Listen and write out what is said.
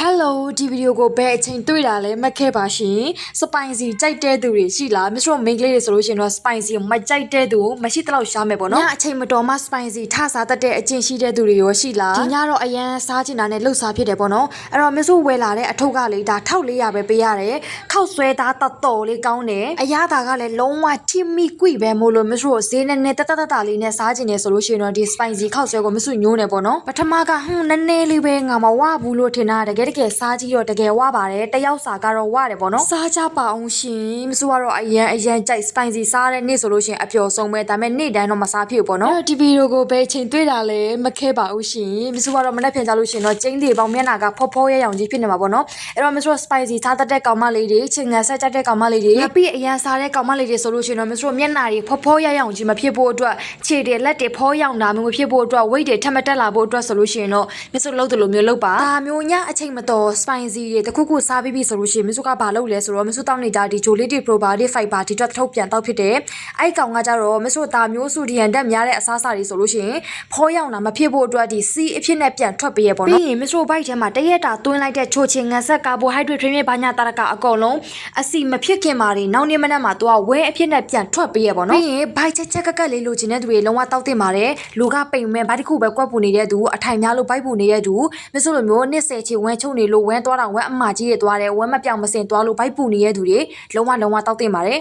Hello ဒီဗီဒီယိုကိုဘယ်အချိန်တွေ့တာလဲမှတ်ခဲ့ပါရှင် Spicy ကြိုက်တဲ့သူတွေရှိလားမစ္စတို့ main ကလေးတွေဆိုလို့ရှင်တော့ Spicy မကြိုက်တဲ့သူမရှိတလောက်ရှားမယ်ပေါ့နော်ညအချိန်မတော်မှ Spicy ထစားတတ်တဲ့အကျင့်ရှိတဲ့သူတွေရောရှိလားဒီညတော့အရန်စားချင်တာနဲ့လှုပ်စားဖြစ်တယ်ပေါ့နော်အဲ့တော့မစ္စတို့ဝယ်လာတဲ့အထုပ်ကလေဒါ1400ပဲပေးရတယ်ခောက်ဆွဲသားတော်လေးကောင်းတယ်အရသာကလည်းလုံးဝထိမိကွိပဲမို့လို့မစ္စတို့ဈေးနဲ့နဲ့တလေးနဲ့စားချင်တယ်ဆိုလို့ရှင်တော့ဒီ Spicy ခောက်ဆွဲကိုမစ္စညိုးနေပေါ့နော်ပထမကနည်းနည်းလေးပဲငါမဝဘူးလို့ထင်တာတကယ်စားကြည့်တော့တကယ်ဝပါတယ်တယောက်စာကတော့ဝတယ်ပေါ့နော်စားကြပါအောင်ရှင်မစိုးကတော့အရန်ကြိုက် spicy စားတဲ့နေ့ဆိုလို့ရှင်အပျော်ဆုံးပဲဒါပေမဲ့နေ့တိုင်းတော့မစားဖြစ်ဘူးပေါ့နော်ဒီဗီဒီယိုကိုဘယ်ချိန်တွေ့တာလဲမခဲပါဘူးရှင်မစိုးကတော့မနေ့ပြန်ကြလို့ရှင်တော့ကျင်းလေးပေါင်းမျက်နှာကဖောရရောင်ကြီးဖြစ်နေမှာပေါ့နော်အဲ့တော့မစိုး spicy စားတတ်တဲ့ကောင်မလေးတွေချင်ငန်ဆက်ကြတဲ့ကောင်မလေးတွေငါပြီးအရန်စားတဲ့ကောင်မလေးတွေဆိုလို့ရှင်တော့မစိုးမျက်နှာတွေဖောရရောင်ကြီးမဖြစ်ဖို့အတွက်ခြေတွေလက်တွေဖောရောင်တာမျိုးမဖြစ်ဖို့အတွက် weight တွေထပ်မတက်လာဖို့အတွက်ဆိုလို့ရှင်တော့မစိုးလုံးတယ်လို့မျိုးလုပ်ပါဒါမျိုးညအချိန်မတော် spicy တွေတခုခုစားပြီးပြီဆိုလို့ရှိရင်မစုကဘာလုပ်လဲဆိုတော့မစုတောင်းနေတာဒီဂျိုလေးတီ probiotic fiber ဒီတော့ထုတ်ပြန်တောက်ဖြစ်တယ်အဲ့ကောင်ကကြတော့မစုသားမျိုးစုဒီယန်တက်များတဲ့အစားအစာတွေဆိုလို့ရှိရင်ဖောရောင်တာမဖြစ်ဖို့အတွက်ဒီ C အဖြစ်နဲ့ပြန်ထွက်ပေးရပေါ့နော်ပြီးရင်မစုဘိုက်ထဲမှာတရက်တာသွင်းလိုက်တဲ့ချိုချင်ငန်ဆက်ကာဘိုဟိုက်ဒရိတ်ထရင်းမြဘာညာတာရကအကုန်လုံးအစီမဖြစ်ခင်မာတွေနောက်နေ့မနက်မှာတော့ဝဲအဖြစ်နဲ့ပြန်ထွက်ပေးရပေါ့နော်ပြီးရင်ဘိုက်ချက်ကလေးလိုချင်တဲ့သူတွေလုံးဝတောက်တင်ပါတယ်လူကပိန်မဲ့ဘာတစ်ခုပဲကွက်ပူနေတဲ့သူအထိုင်များလို့ဘိုက်ပူနေတဲ့သူမစုလိုမျိုးနှစ်10ချီဝဲချုံနေလို့ဝဲသွားတာဝဲအမကြီးတွေသွားတယ်ဝဲမပြောင်မစင်သွားလို့ဘိုက်ပူနေတဲ့သူတွေလုံးဝတောက်တင်ပါတယ်